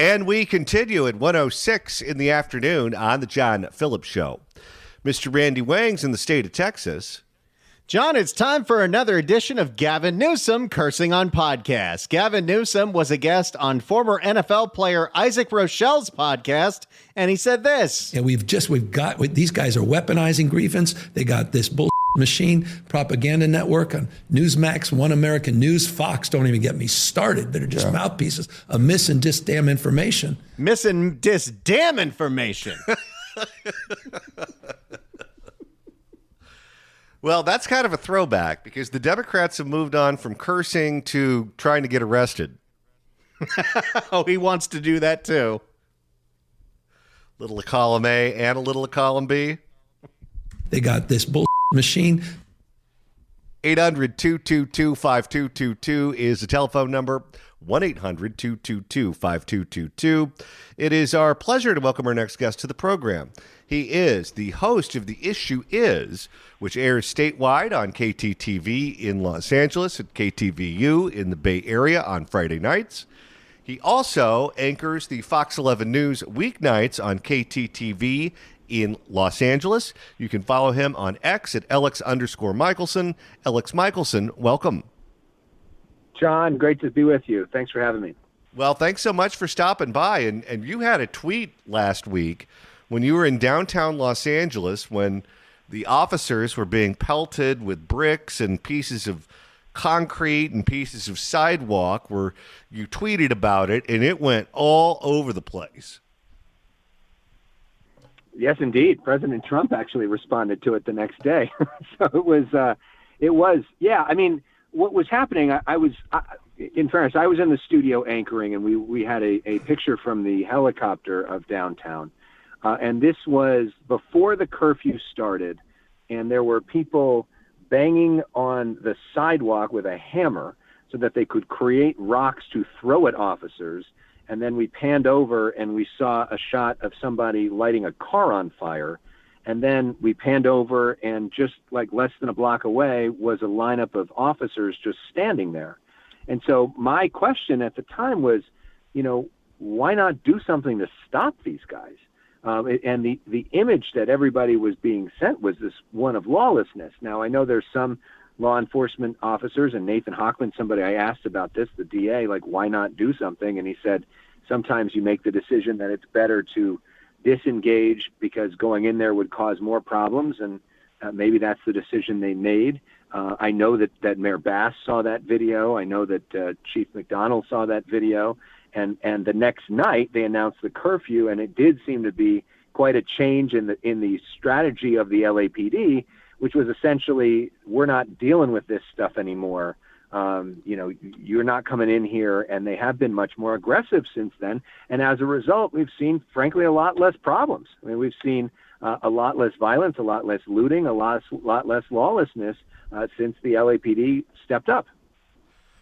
And we continue at 1:06 in the afternoon on the John Phillips Show. Mr. Randy Wang's in the state of Texas. John, it's time for another edition of Gavin Newsom Cursing on Podcast. Gavin Newsom was a guest on former NFL player Isaac Rochelle's podcast, and he said this. And these guys are weaponizing grievance. They got this bull machine propaganda network on Newsmax, One American News, Fox. Don't even get me started. They're just mouthpieces of miss and dis damn information. Miss and dis damn information. Well, that's kind of a throwback because the Democrats have moved on from cursing to trying to get arrested. Oh, he wants to do that too. Little of column A and a little of column B. They got this bull machine. 800-222-5222 is the telephone number. 1-800-222-5222. It is our pleasure to welcome our next guest to the program. He is the host of The Issue Is, which airs statewide on KTTV in Los Angeles and KTVU in the Bay Area on Friday nights. He also anchors the Fox 11 News weeknights on KTTV in Los Angeles. You can follow him on X at Elex_Michaelson. Elex Michaelson, welcome. John, great to be with you. Thanks for having me. Well, thanks so much for stopping by. And you had a tweet last week when you were in downtown Los Angeles when the officers were being pelted with bricks and pieces of concrete and pieces of sidewalk, where you tweeted about it, and it went all over the place. Yes, indeed. President Trump actually responded to it the next day. So it was, yeah. I mean, what was happening, in fairness, I was in the studio anchoring, and we had a picture from the helicopter of downtown. And this was before the curfew started, and there were people banging on the sidewalk with a hammer so that they could create rocks to throw at officers. And then we panned over and we saw a shot of somebody lighting a car on fire. And then we panned over, and just like less than a block away was a lineup of officers just standing there. And so my question at the time was, why not do something to stop these guys? And the image that everybody was being sent was this one of lawlessness. Now, I know there's some law enforcement officers, and Nathan Hochman, somebody I asked about this, the DA, like, why not do something? And he said, sometimes you make the decision that it's better to disengage because going in there would cause more problems, and maybe that's the decision they made. I know that Mayor Bass saw that video. I know that Chief McDonald saw that video. And the next night they announced the curfew, and it did seem to be quite a change in the strategy of the LAPD, which was essentially, we're not dealing with this stuff anymore. You're not coming in here, and they have been much more aggressive since then. And as a result, we've seen, frankly, a lot less problems. I mean, we've seen a lot less violence, a lot less looting, a lot less lawlessness since the LAPD stepped up.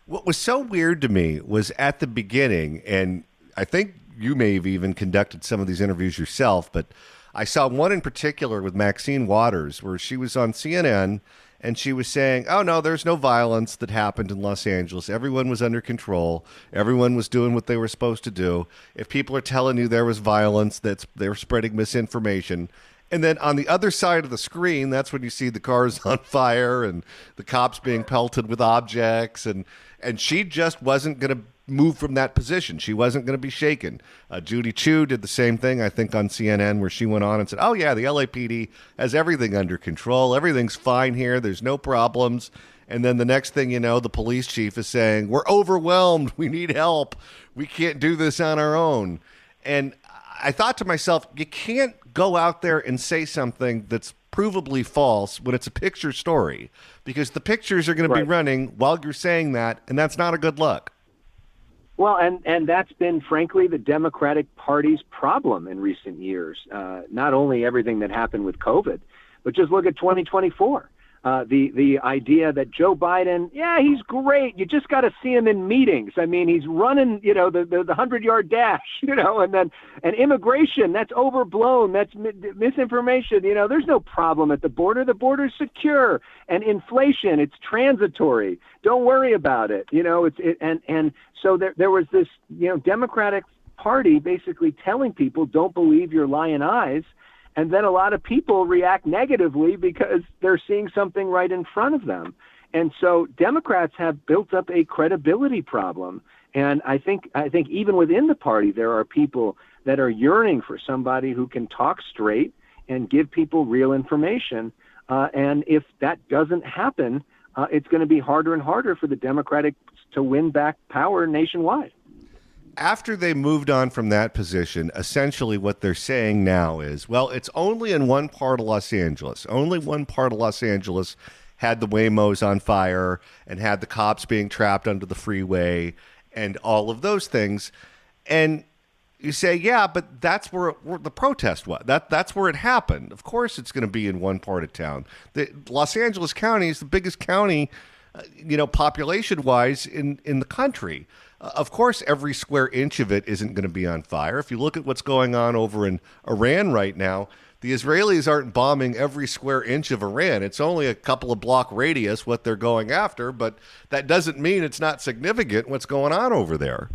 What was so weird to me was at the beginning, and I think you may have even conducted some of these interviews yourself, but I saw one in particular with Maxine Waters where she was on CNN and she was saying, oh, no, there's no violence that happened in Los Angeles. Everyone was under control. Everyone was doing what they were supposed to do. If people are telling you there was violence, they're spreading misinformation. And then on the other side of the screen, that's when you see the cars on fire and the cops being pelted with objects. And she just wasn't going to move from that position. She wasn't going to be shaken. Judy Chu did the same thing, I think, on CNN, where she went on and said, oh, yeah, the LAPD has everything under control. Everything's fine here. There's no problems. And then the next thing you know, the police chief is saying, we're overwhelmed. We need help. We can't do this on our own. And I thought to myself, you can't go out there and say something that's provably false when it's a picture story, because the pictures are going to be running while you're saying that, and that's not a good look. Well, and that's been, frankly, the Democratic Party's problem in recent years. Not only everything that happened with COVID, but just look at 2024. The idea that Joe Biden, yeah, he's great. You just got to see him in meetings. I mean, he's running, the 100-yard dash, and immigration, that's overblown. That's misinformation. There's no problem at the border. The border's secure. And inflation, it's transitory. Don't worry about it. And so there was this, Democratic party basically telling people, don't believe your lying eyes. And then a lot of people react negatively because they're seeing something right in front of them. And so Democrats have built up a credibility problem. And I think even within the party, there are people that are yearning for somebody who can talk straight and give people real information. And if that doesn't happen, it's going to be harder and harder for the Democratic to win back power nationwide. After they moved on from that position, essentially what they're saying now is, well, it's only in one part of Los Angeles. Only one part of Los Angeles had the Waymos on fire and had the cops being trapped under the freeway and all of those things. And you say, yeah, but that's where the protest was. That's where it happened. Of course it's going to be in one part of town. Los Angeles County is the biggest county, population-wise in the country. Of course, every square inch of it isn't going to be on fire. If you look at what's going on over in Iran right now, the Israelis aren't bombing every square inch of Iran. It's only a couple of block radius what they're going after, but that doesn't mean it's not significant what's going on over there.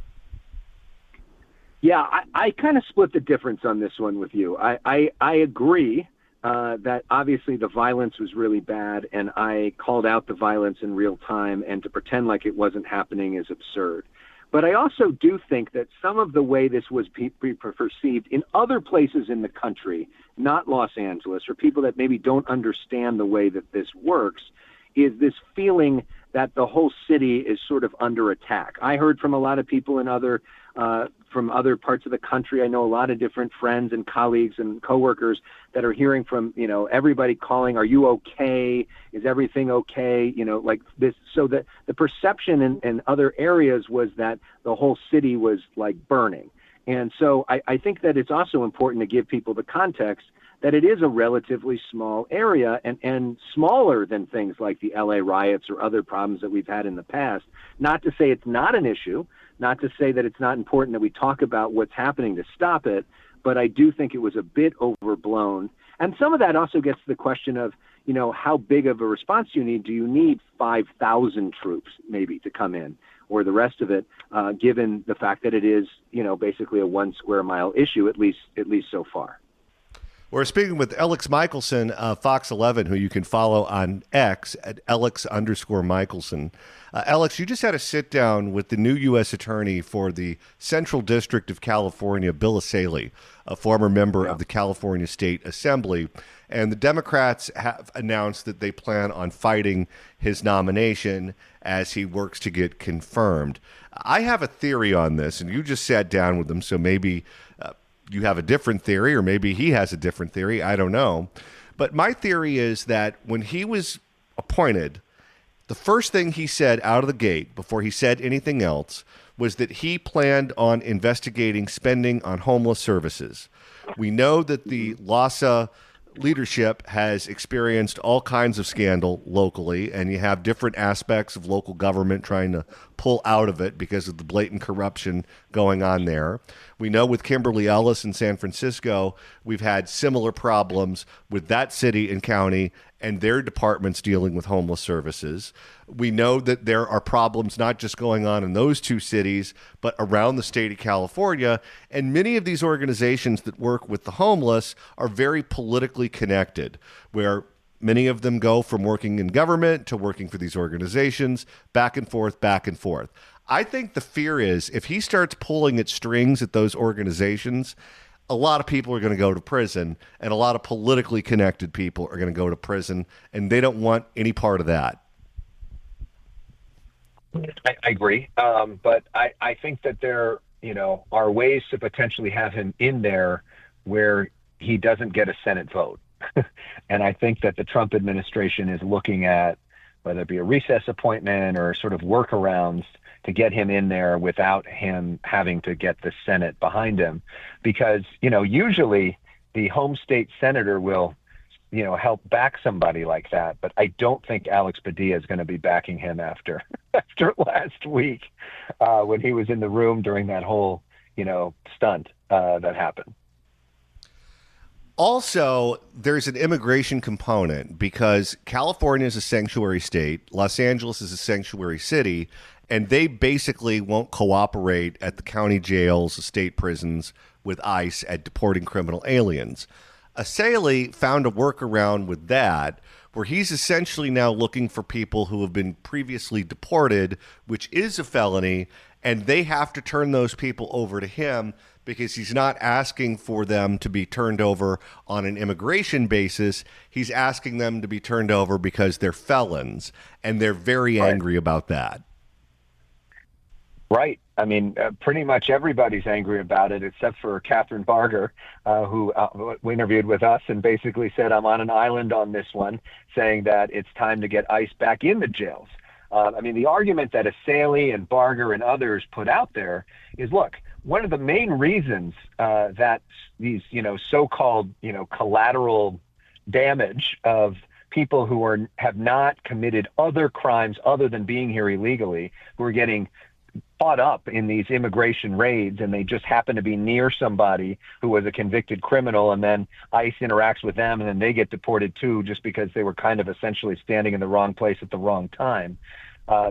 Yeah, I kind of split the difference on this one with you. I agree that obviously the violence was really bad, and I called out the violence in real time, and to pretend like it wasn't happening is absurd. But I also do think that some of the way this was perceived in other places in the country, not Los Angeles, or people that maybe don't understand the way that this works, is this feeling that the whole city is sort of under attack. I heard from a lot of people in from other parts of the country. I know a lot of different friends and colleagues and coworkers that are hearing from, everybody calling, are you okay? Is everything okay? Like this. So that the perception in other areas was that the whole city was like burning. And so I think that it's also important to give people the context that it is a relatively small area and smaller than things like the LA riots or other problems that we've had in the past. Not to say it's not an issue, not to say that it's not important that we talk about what's happening to stop it, but I do think it was a bit overblown. And some of that also gets to the question of, how big of a response you need. Do you need 5,000 troops maybe to come in, or the rest of it, given the fact that it is, basically a 1 square mile issue, at least so far. We're speaking with Elex Michaelson, Fox 11, who you can follow on X at Elex_Michaelson. Elex, you just had a sit down with the new U.S. Attorney for the Central District of California, Bill Asaley, a former member of the California State Assembly. And the Democrats have announced that they plan on fighting his nomination as he works to get confirmed. I have a theory on this, and you just sat down with him, so maybe you have a different theory, or maybe he has a different theory. I don't know. But my theory is that when he was appointed, the first thing he said out of the gate, before he said anything else, was that he planned on investigating spending on homeless services. We know that the LAHSA leadership has experienced all kinds of scandal locally, and you have different aspects of local government trying to pull out of it because of the blatant corruption going on there. We know with Kimberly Ellis in San Francisco, we've had similar problems with that city and county and their departments dealing with homeless services. We know that there are problems not just going on in those two cities, but around the state of California. And many of these organizations that work with the homeless are very politically connected, where many of them go from working in government to working for these organizations, back and forth, back and forth. I think the fear is if he starts pulling at strings at those organizations, a lot of people are going to go to prison, and a lot of politically connected people are going to go to prison, and they don't want any part of that. I agree. But I think that there, are ways to potentially have him in there where he doesn't get a Senate vote. And I think that the Trump administration is looking at whether it be a recess appointment or sort of workarounds to get him in there without him having to get the Senate behind him. Because, usually the home state senator will, help back somebody like that. But I don't think Alex Padilla is going to be backing him after last week when he was in the room during that whole, stunt that happened. Also, there's an immigration component because California is a sanctuary state, Los Angeles is a sanctuary city, and they basically won't cooperate at the county jails, the state prisons with ICE at deporting criminal aliens. Asaley found a workaround with that, where he's essentially now looking for people who have been previously deported, which is a felony, and they have to turn those people over to him because he's not asking for them to be turned over on an immigration basis. He's asking them to be turned over because they're felons, and they're very angry about that. Right. I mean, pretty much everybody's angry about it, except for Catherine Barger, who interviewed with us and basically said, I'm on an island on this one, saying that it's time to get ICE back in the jails. I mean, the argument that Asaley and Barger and others put out there is, look, one of the main reasons that these, so-called, collateral damage of people who have not committed other crimes other than being here illegally, who are getting caught up in these immigration raids, and they just happen to be near somebody who was a convicted criminal, and then ICE interacts with them, and then they get deported too, just because they were kind of essentially standing in the wrong place at the wrong time.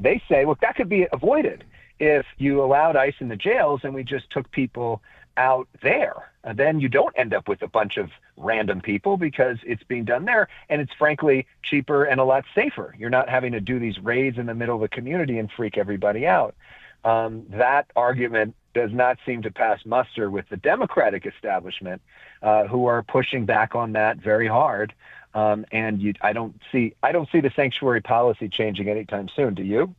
They say, look, that could be avoided if you allowed ICE in the jails and we just took people out there. And then you don't end up with a bunch of random people because it's being done there, and it's frankly cheaper and a lot safer. You're not having to do these raids in the middle of the community and freak everybody out. That argument does not seem to pass muster with the Democratic establishment, who are pushing back on that very hard. I don't see the sanctuary policy changing anytime soon. Do you?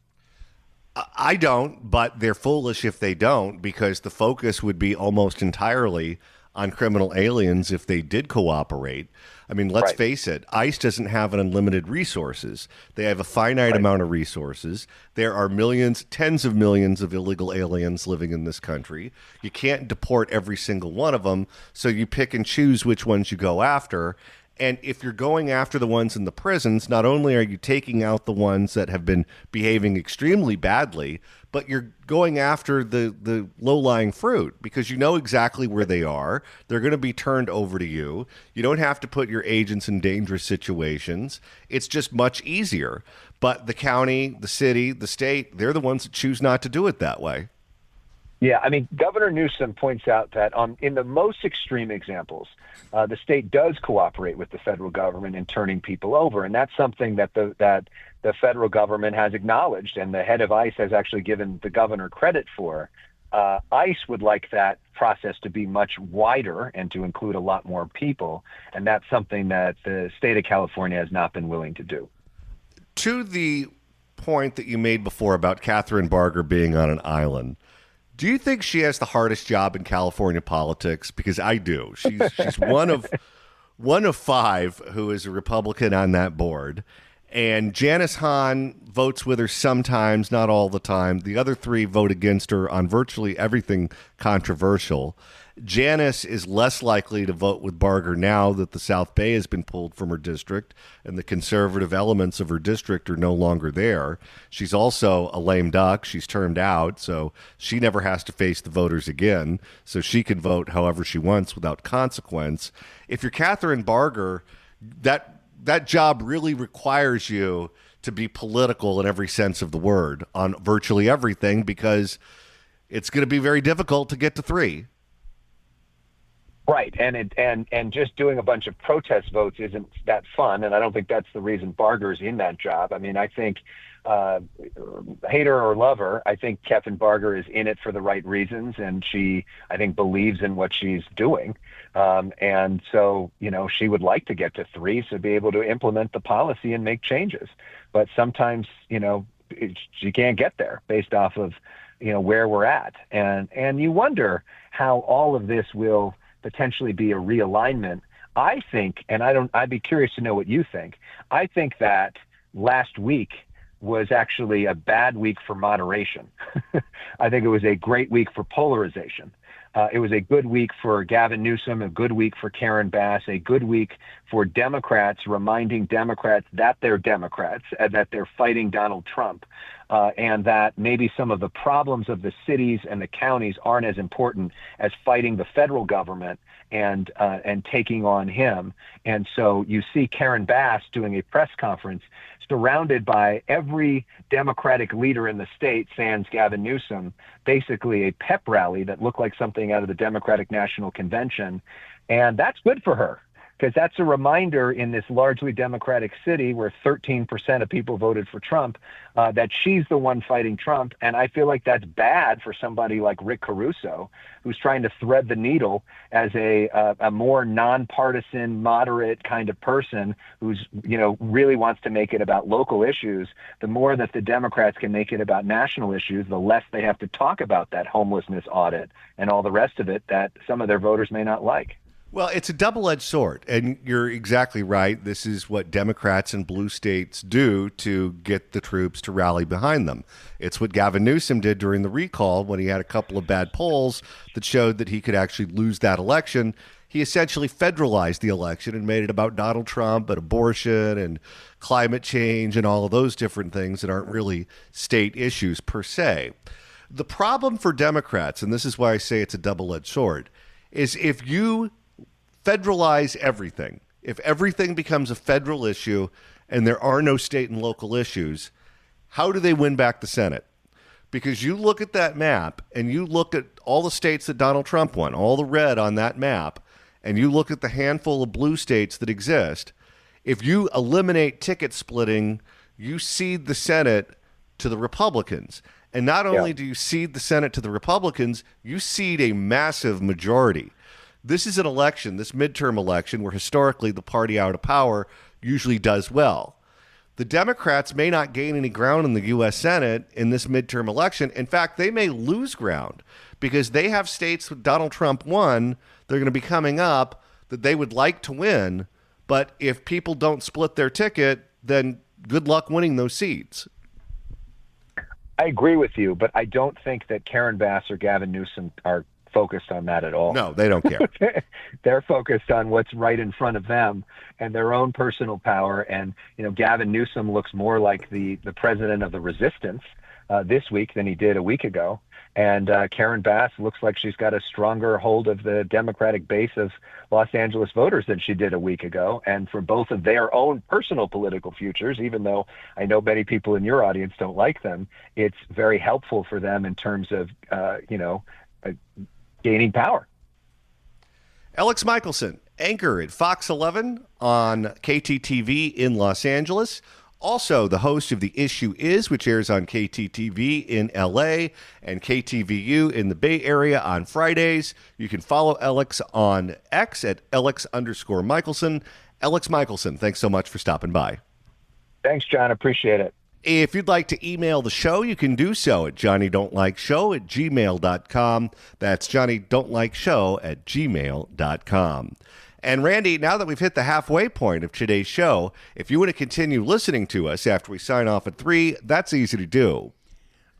I don't, but they're foolish if they don't, because the focus would be almost entirely on criminal aliens if they did cooperate. I mean, let's face it, ICE doesn't have an unlimited resources. They have a finite amount of resources. There are millions, tens of millions of illegal aliens living in this country. You can't deport every single one of them, so you pick and choose which ones you go after. And if you're going after the ones in the prisons, not only are you taking out the ones that have been behaving extremely badly, but you're going after the low-lying fruit, because you know exactly where they are. They're going to be turned over to you. You don't have to put your agents in dangerous situations. It's just much easier. But the county, the city, the state, they're the ones that choose not to do it that way. Yeah, I mean, Governor Newsom points out that in the most extreme examples, the state does cooperate with the federal government in turning people over, and that's something that the federal government has acknowledged, and the head of ICE has actually given the governor credit for. ICE would like that process to be much wider and to include a lot more people, and that's something that the state of California has not been willing to do. To the point that you made before about Catherine Barger being on an island, do you think she has the hardest job in California politics? Because I do. She's one of five who is a Republican on that board. And Janice Hahn votes with her sometimes, not all the time. The other three vote against her on virtually everything controversial. Janice is less likely to vote with Barger now that the South Bay has been pulled from her district and the conservative elements of her district are no longer there. She's also a lame duck. She's termed out, so she never has to face the voters again, so she can vote however she wants without consequence. If you're Catherine Barger, that job really requires you to be political in every sense of the word on virtually everything, because it's going to be very difficult to get to three. Right, and just doing a bunch of protest votes isn't that fun, and I don't think that's the reason Barger's in that job. I mean, I think, hate her or love her, I think Catherine Barger is in it for the right reasons, and she, I think, believes in what she's doing. And so, she would like to get to three to be able to implement the policy and make changes. But sometimes, she can't get there based off of, where we're at. And you wonder how all of this will potentially be a realignment. I think, and I'd be curious to know what you think. I think that last week was actually a bad week for moderation. I think it was a great week for polarization. It was a good week for Gavin Newsom, a good week for Karen Bass, a good week for Democrats, reminding Democrats that they're Democrats, and that they're fighting Donald Trump, and that maybe some of the problems of the cities and the counties aren't as important as fighting the federal government and taking on him. And so you see Karen Bass doing a press conference surrounded by every Democratic leader in the state, sans Gavin Newsom, basically a pep rally that looked like something out of the Democratic National Convention. And that's good for her, because that's a reminder in this largely Democratic city where 13% of people voted for Trump, that she's the one fighting Trump. And I feel like that's bad for somebody like Rick Caruso, who's trying to thread the needle as a more nonpartisan, moderate kind of person who's, really wants to make it about local issues. The more that the Democrats can make it about national issues, the less they have to talk about that homelessness audit and all the rest of it that some of their voters may not like. Well, it's a double-edged sword, and you're exactly right. This is what Democrats in blue states do to get the troops to rally behind them. It's what Gavin Newsom did during the recall when he had a couple of bad polls that showed that he could actually lose that election. He essentially federalized the election and made it about Donald Trump and abortion and climate change and all of those different things that aren't really state issues per se. The problem for Democrats, and this is why I say it's a double-edged sword, is if you federalize everything, if everything becomes a federal issue and there are no state and local issues, how do they win back the Senate? Because you look at that map and you look at all the states that Donald Trump won, all the red on that map, and you look at the handful of blue states that exist, if you eliminate ticket splitting, you cede the Senate to the Republicans. And not only do you cede the Senate to the Republicans, you cede a massive majority. This is an election, this midterm election, where historically the party out of power usually does well. The Democrats may not gain any ground in the U.S. Senate in this midterm election. In fact, they may lose ground because they have states that Donald Trump won, they're going to be coming up, that they would like to win. But if people don't split their ticket, then good luck winning those seats. I agree with you, but I don't think that Karen Bass or Gavin Newsom are focused on that at all. No, they don't care. They're focused on what's right in front of them and their own personal power. And, Gavin Newsom looks more like the president of the resistance this week than he did a week ago. And Karen Bass looks like she's got a stronger hold of the Democratic base of Los Angeles voters than she did a week ago. And for both of their own personal political futures, even though I know many people in your audience don't like them, it's very helpful for them in terms of, gaining power. Elex Michaelson, anchor at Fox 11 on KTTV in Los Angeles. Also, the host of The Issue Is, which airs on KTTV in LA and KTVU in the Bay Area on Fridays. You can follow Elex on X at Elex_Michaelson. Elex Michaelson, thanks so much for stopping by. Thanks, John. Appreciate it. If you'd like to email the show, you can do so at johnnydon'tlikeshow@gmail.com. That's johnnydon'tlikeshow@gmail.com. And Randy, now that we've hit the halfway point of today's show, if you want to continue listening to us after we sign off at 3, that's easy to do.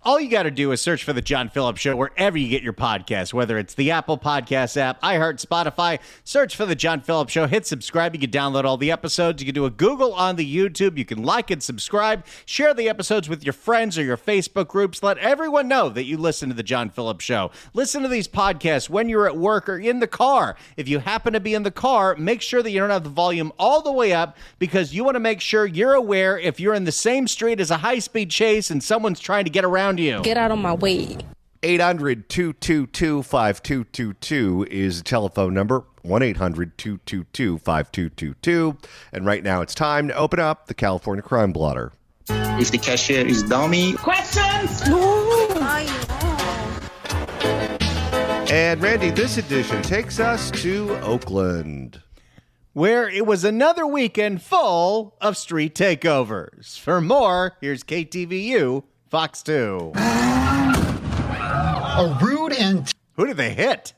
All you got to do is search for The John Phillips Show wherever you get your podcasts, whether it's the Apple Podcast app, iHeart, Spotify. Search for The John Phillips Show. Hit subscribe. You can download all the episodes. You can do a Google on the YouTube. You can like and subscribe. Share the episodes with your friends or your Facebook groups. Let everyone know that you listen to The John Phillips Show. Listen to these podcasts when you're at work or in the car. If you happen to be in the car, make sure that you don't have the volume all the way up, because you want to make sure you're aware if you're in the same street as a high-speed chase and someone's trying to get around you. Get out of my way. 800-222-5222 is the telephone number, 1-800-222-5222. And right now it's time to open up the California Crime Blotter. If the cashier is dummy. Questions? No. And Randy, this edition takes us to Oakland, where it was another weekend full of street takeovers. For more, here's KTVU Fox 2. A rude and... Who did they hit?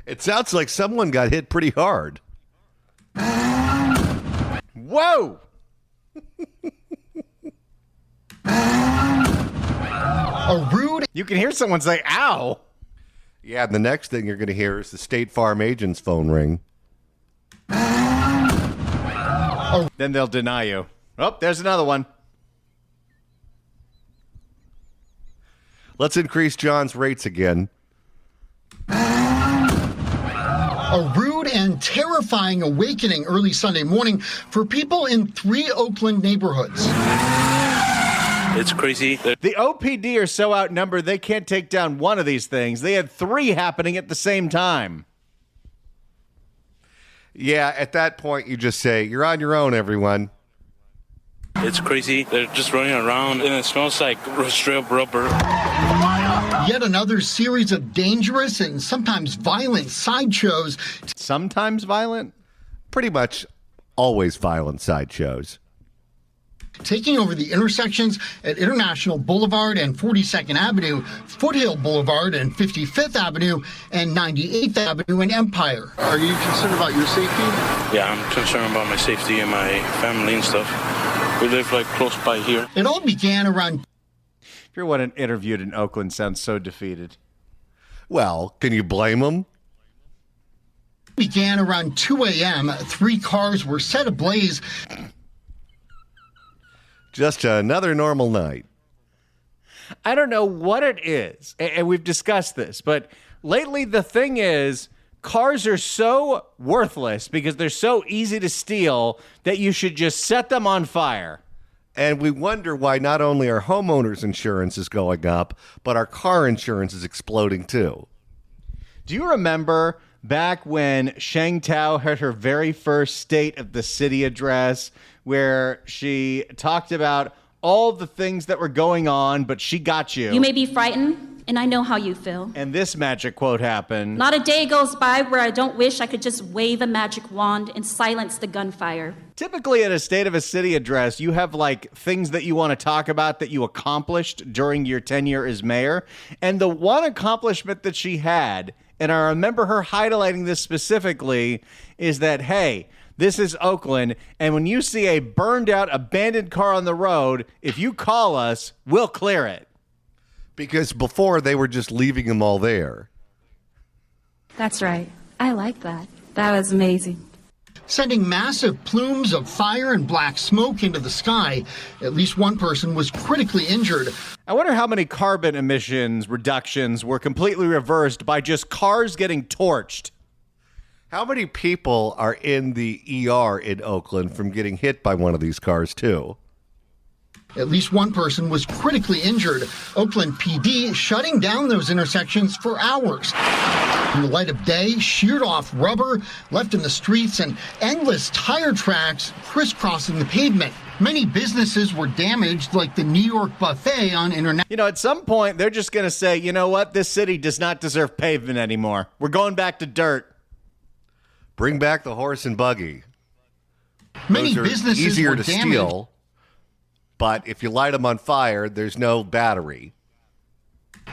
It sounds like someone got hit pretty hard. Whoa! A rude... You can hear someone say, ow! Yeah, the next thing you're going to hear is the State Farm agent's phone ring. Then they'll deny you. Oh, there's another one. Let's increase John's rates again. A rude and terrifying awakening early Sunday morning for people in 3 Oakland neighborhoods. It's crazy. The OPD are so outnumbered they can't take down one of these things. They had 3 happening at the same time. Yeah, at that point you just say, you're on your own, everyone. It's crazy. They're just running around, and it smells like straight up rubber. Yet another series of dangerous and sometimes violent sideshows. Sometimes violent? Pretty much always violent sideshows. Taking over the intersections at International Boulevard and 42nd Avenue, Foothill Boulevard and 55th Avenue, and 98th Avenue and Empire. Are you concerned about your safety? Yeah, I'm concerned about my safety and my family and stuff. We live like close by here. It all began around... Everyone interviewed in Oakland sounds so defeated. Well, can you blame them? Began around 2 a.m. 3 cars were set ablaze. Just another normal night. I don't know what it is, and we've discussed this, but lately the thing is cars are so worthless because they're so easy to steal that you should just set them on fire. And we wonder why not only our homeowners insurance is going up, but our car insurance is exploding too. Do you remember back when Sheng Tao had her very first State of the City address where she talked about all the things that were going on, but she got you? You may be frightened, and I know how you feel. And this magic quote happened. Not a day goes by where I don't wish I could just wave a magic wand and silence the gunfire. Typically at a State of a City address, you have like things that you want to talk about that you accomplished during your tenure as mayor. And the one accomplishment that she had, and I remember her highlighting this specifically, is that, hey, this is Oakland, and when you see a burned out, abandoned car on the road, if you call us, we'll clear it. Because before they were just leaving them all there. That's right. I like that. That was amazing. Sending massive plumes of fire and black smoke into the sky. At least one person was critically injured. I wonder how many carbon emissions reductions were completely reversed by just cars getting torched. How many people are in the ER in Oakland from getting hit by one of these cars too? At least one person was critically injured. Oakland PD shutting down those intersections for hours. In the light of day, sheared off rubber left in the streets and endless tire tracks crisscrossing the pavement. Many businesses were damaged, like the New York Buffet on International. You know, at some point, they're just going to say, you know what? This city does not deserve pavement anymore. We're going back to dirt. Bring back the horse and buggy. Many Those are businesses easier were to damaged. steal, but if you light them on fire, there's no battery.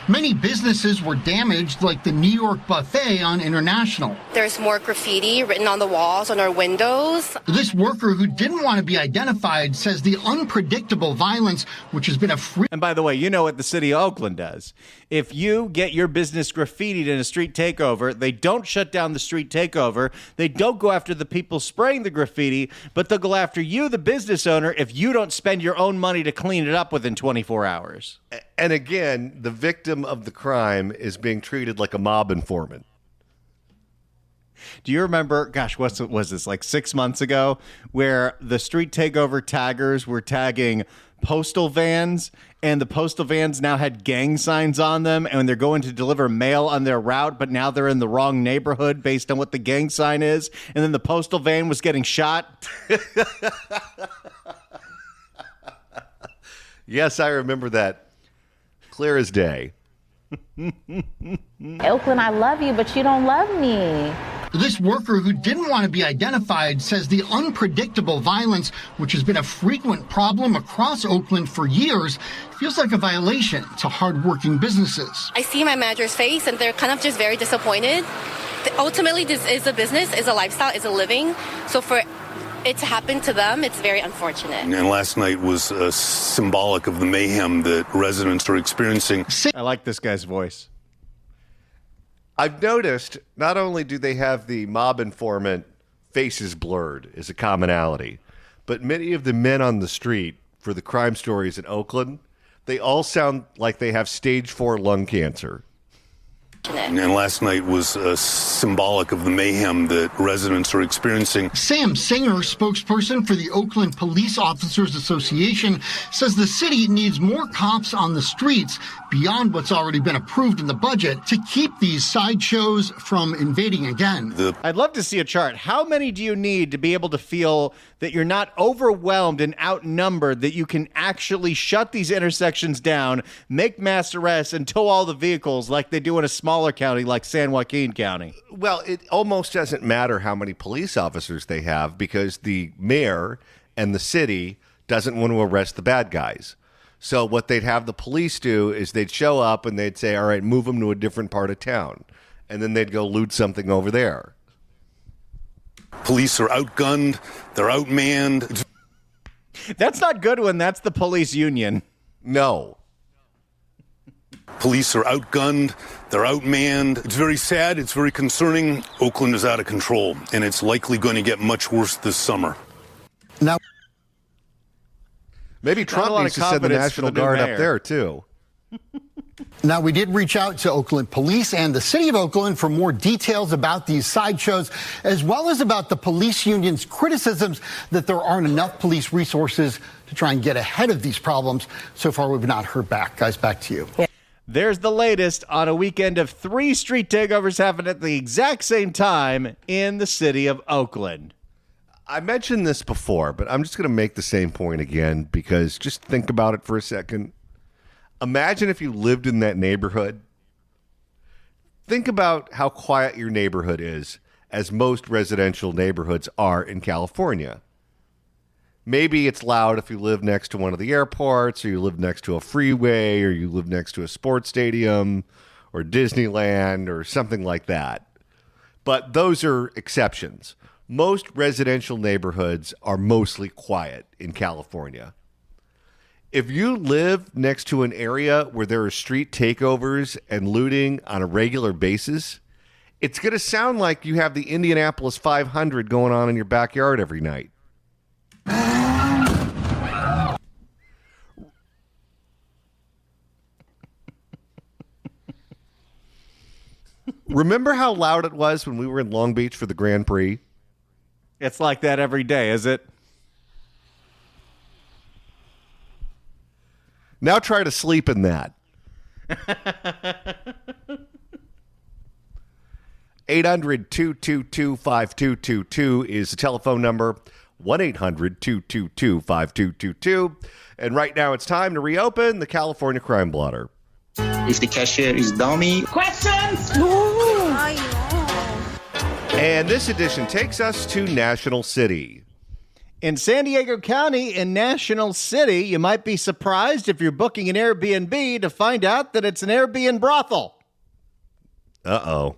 Many businesses were damaged, like the New York Buffet on International. There's more graffiti written on the walls, on our windows. This worker, who didn't want to be identified, says the unpredictable violence, which has been a free... And by the way, you know what the city of Oakland does. If you get your business graffitied in a street takeover, they don't shut down the street takeover. They don't go after the people spraying the graffiti, but they'll go after you, the business owner, if you don't spend your own money to clean it up within 24 hours. And again, the victim of the crime is being treated like a mob informant. Do you remember, gosh, what was this, like 6 months ago, where the street takeover taggers were tagging postal vans, and the postal vans now had gang signs on them, and they're going to deliver mail on their route, but now they're in the wrong neighborhood based on what the gang sign is, and then the postal van was getting shot? Yes, I remember that. Clear as day. Oakland, I love you, but you don't love me. This worker, who didn't want to be identified, says the unpredictable violence, which has been a frequent problem across Oakland for years, feels like a violation to hardworking businesses. I see my manager's face, and they're kind of just very disappointed. Ultimately, this is a business, is a lifestyle, is a living. So for it to happen to them, it's very unfortunate. And last night was symbolic of the mayhem that residents are experiencing. I like this guy's voice. I've noticed not only do they have the mob informant faces blurred as a commonality, but many of the men on the street for the crime stories in Oakland, they all sound like they have stage 4 lung cancer. And last night was symbolic of the mayhem that residents are experiencing. Sam Singer, spokesperson for the Oakland Police Officers Association, says the city needs more cops on the streets beyond what's already been approved in the budget to keep these sideshows from invading again. I'd love to see a chart. How many do you need to be able to feel that you're not overwhelmed and outnumbered, that you can actually shut these intersections down, make mass arrests, and tow all the vehicles like they do in a smaller county like San Joaquin County? Well, it almost doesn't matter how many police officers they have because the mayor and the city doesn't want to arrest the bad guys. So what they'd have the police do is they'd show up and they'd say, all right, move them to a different part of town. And then they'd go loot something over there. Police are outgunned. They're outmanned. That's not good when that's the police union. No. Police are outgunned. They're outmanned. It's very sad. It's very concerning. Oakland is out of control, and it's likely going to get much worse this summer. Now, maybe Trump needs to send the National Guard up there, too. Now, we did reach out to Oakland Police and the city of Oakland for more details about these sideshows, as well as about the police union's criticisms that there aren't enough police resources to try and get ahead of these problems. So far, we've not heard back. Guys, back to you. There's the latest on a weekend of 3 street takeovers happening at the exact same time in the city of Oakland. I mentioned this before, but I'm just going to make the same point again because just think about it for a second. Imagine if you lived in that neighborhood. Think about how quiet your neighborhood is, as most residential neighborhoods are in California. Maybe it's loud if you live next to one of the airports, or you live next to a freeway, or you live next to a sports stadium, or Disneyland, or something like that. But those are exceptions. Most residential neighborhoods are mostly quiet in California. If you live next to an area where there are street takeovers and looting on a regular basis, it's going to sound like you have the Indianapolis 500 going on in your backyard every night. Remember how loud it was when we were in Long Beach for the Grand Prix? It's like that every day, is it? Now try to sleep in that. 800-222-5222 is the telephone number. 1-800-222-5222. And right now it's time to reopen the California Crime Blotter. If the cashier is dummy. Questions? And this edition takes us to National City. In San Diego County in National City, you might be surprised if you're booking an Airbnb to find out that it's an Airbnb brothel. Uh-oh.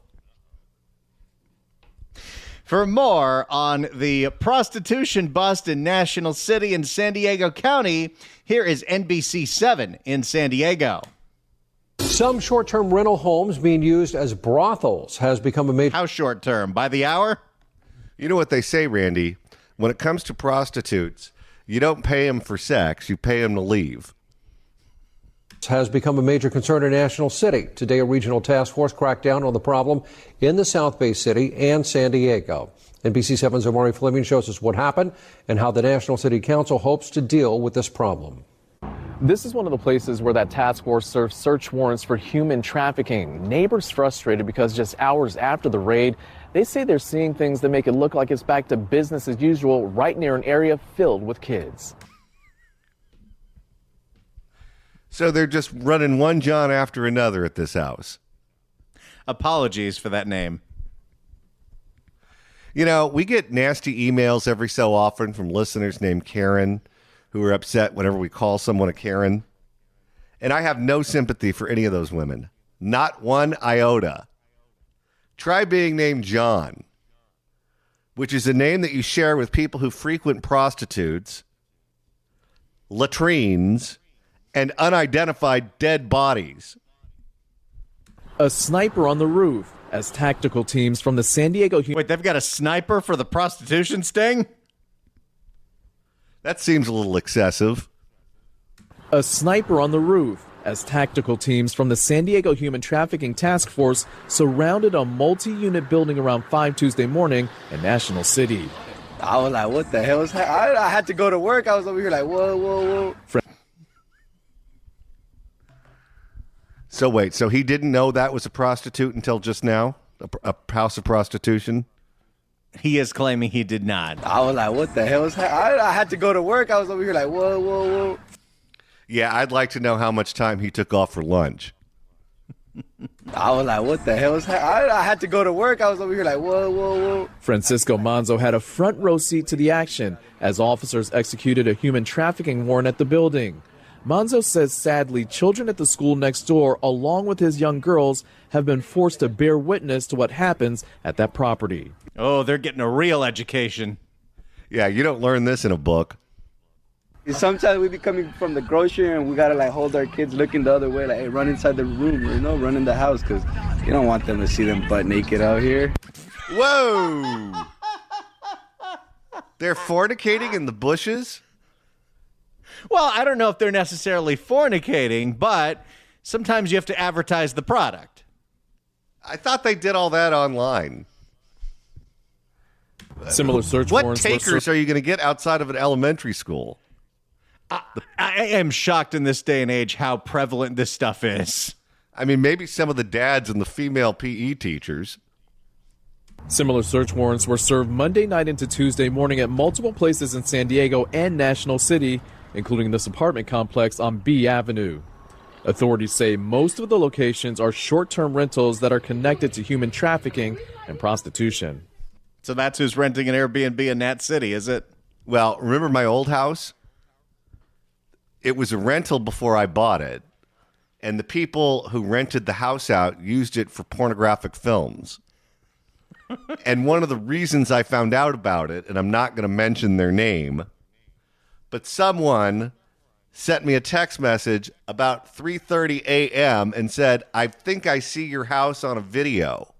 For more on the prostitution bust in National City in San Diego County, here is NBC7 in San Diego. Some short-term rental homes being used as brothels has become a major... How short-term? By the hour? You know what they say, Randy? When it comes to prostitutes, you don't pay them for sex, you pay them to leave. Has become a major concern in National City. Today, a regional task force cracked down on the problem in the South Bay City and San Diego. NBC7's Omari Fleming shows us what happened and how the National City Council hopes to deal with this problem. This is one of the places where that task force served search warrants for human trafficking. Neighbors frustrated because just hours after the raid, they say they're seeing things that make it look like it's back to business as usual right near an area filled with kids. So they're just running one John after another at this house. Apologies for that name. You know, we get nasty emails every so often from listeners named Karen who are upset whenever we call someone a Karen. And I have no sympathy for any of those women. Not one iota. Try being named John, which is a name that you share with people who frequent prostitutes, latrines, and unidentified dead bodies. A sniper on the roof, as tactical teams from the San Diego... Wait, they've got a sniper for the prostitution sting? That seems a little excessive. A sniper on the roof as tactical teams from the San Diego Human Trafficking Task Force surrounded a multi-unit building around 5 Tuesday morning in National City. I was like, what the hell is happening? I had to go to work. I was over here like, whoa. So wait, so he didn't know that was a prostitute until just now? A house of prostitution? He is claiming he did not. I was like, what the hell is happening? I had to go to work. I was over here like, whoa. Yeah, I'd like to know how much time he took off for lunch. I was like, what the hell is happening? I had to go to work. I was over here like, whoa. Francisco Manzo had a front row seat to the action as officers executed a human trafficking warrant at the building. Manzo says, sadly, children at the school next door, along with his young girls, have been forced to bear witness to what happens at that property. Oh, they're getting a real education. Yeah, you don't learn this in a book. Sometimes we be coming from the grocery and we gotta like hold our kids looking the other way, like, hey, run inside the room, run in the house, because you don't want them to see them butt naked out here. Whoa! They're fornicating in the bushes? Well, I don't know if they're necessarily fornicating, but sometimes you have to advertise the product. I thought they did all that online. Similar search what warrants. What takers are you going to get outside of an elementary school? I am shocked in this day and age how prevalent this stuff is. I mean, maybe some of the dads and the female PE teachers. Similar search warrants were served Monday night into Tuesday morning at multiple places in San Diego and National City, including this apartment complex on B Avenue. Authorities say most of the locations are short-term rentals that are connected to human trafficking and prostitution. So that's who's renting an Airbnb in that city, is it? Well, remember my old house? It was a rental before I bought it, and the people who rented the house out used it for pornographic films. And one of the reasons I found out about it, and I'm not going to mention their name, but someone sent me a text message about 3:30 a.m. and said, I think I see your house on a video.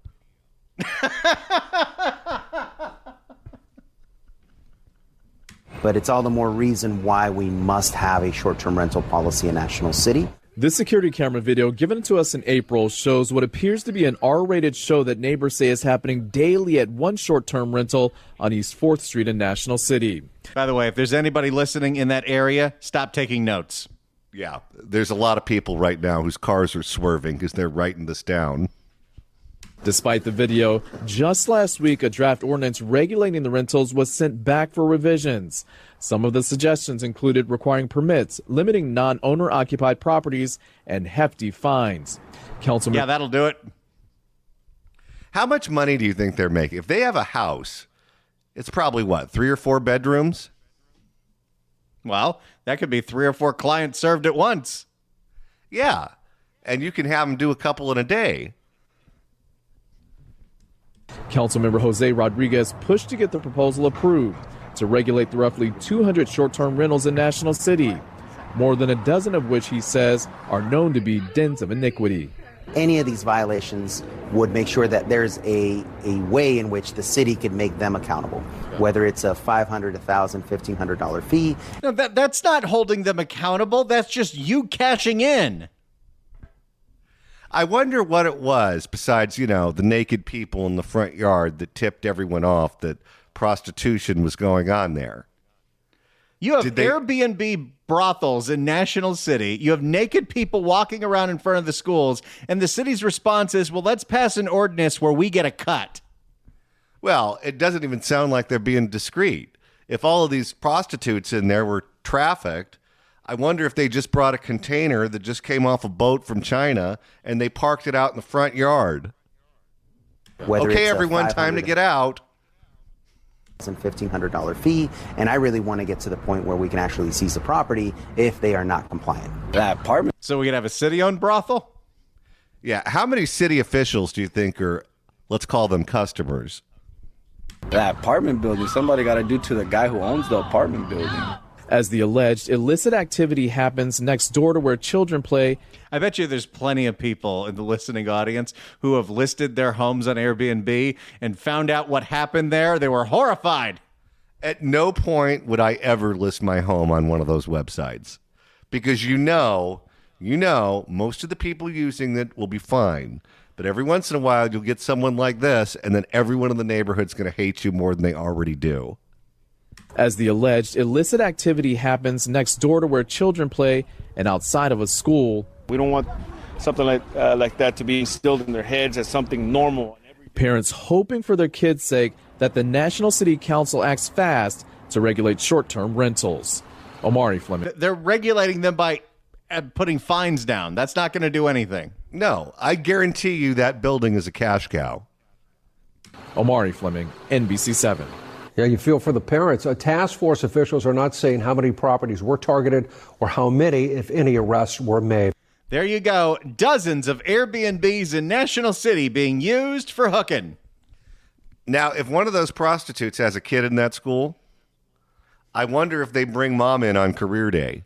But it's all the more reason why we must have a short-term rental policy in National City. This security camera video given to us in April shows what appears to be an R-rated show that neighbors say is happening daily at one short-term rental on East 4th Street in National City. By the way, if there's anybody listening in that area, stop taking notes. Yeah, there's a lot of people right now whose cars are swerving because they're writing this down. Despite the video, just last week, a draft ordinance regulating the rentals was sent back for revisions. Some of the suggestions included requiring permits, limiting non-owner occupied properties, and hefty fines. Yeah, that'll do it. How much money do you think they're making? If they have a house, it's probably what, 3 or 4 bedrooms? Well, that could be 3 or 4 clients served at once. Yeah, and you can have them do a couple in a day. Councilmember Jose Rodriguez pushed to get the proposal approved to regulate the roughly 200 short-term rentals in National City, more than a dozen of which he says are known to be dens of iniquity. Any of these violations would make sure that there's a way in which the city could make them accountable, whether it's a $500, $1,000, $1,500 fee. No, that's not holding them accountable. That's just you cashing in. I wonder what it was besides, the naked people in the front yard that tipped everyone off that prostitution was going on there. You have Airbnb brothels in National City. You have naked people walking around in front of the schools, and the city's response is, well, let's pass an ordinance where we get a cut. Well, it doesn't even sound like they're being discreet. If all of these prostitutes in there were trafficked, I wonder if they just brought a container that just came off a boat from China and they parked it out in the front yard. Okay, everyone, time to get out. $1,500 fee, and I really want to get to the point where we can actually seize the property if they are not compliant. That apartment. So we could have a city-owned brothel? Yeah, how many city officials do you think are, let's call them customers? That apartment building, somebody got to do to the guy who owns the apartment building. as the alleged illicit activity happens next door to where children play. I bet you there's plenty of people in the listening audience who have listed their homes on Airbnb and found out what happened there. They were horrified. At no point would I ever list my home on one of those websites because you know, most of the people using it will be fine. But every once in a while, you'll get someone like this, and then everyone in the neighborhood's going to hate you more than they already do. As the alleged illicit activity happens next door to where children play and outside of a school. We don't want something like that to be instilled in their heads as something normal. Parents hoping for their kids' sake that the National City Council acts fast to regulate short-term rentals. Omari Fleming. They're regulating them by putting fines down. That's not going to do anything. No, I guarantee you that building is a cash cow. Omari Fleming, NBC7. Yeah, you feel for the parents. Task force officials are not saying how many properties were targeted or how many, if any, arrests were made. There you go. Dozens of Airbnbs in National City being used for hooking. Now, if one of those prostitutes has a kid in that school, I wonder if they bring mom in on career day.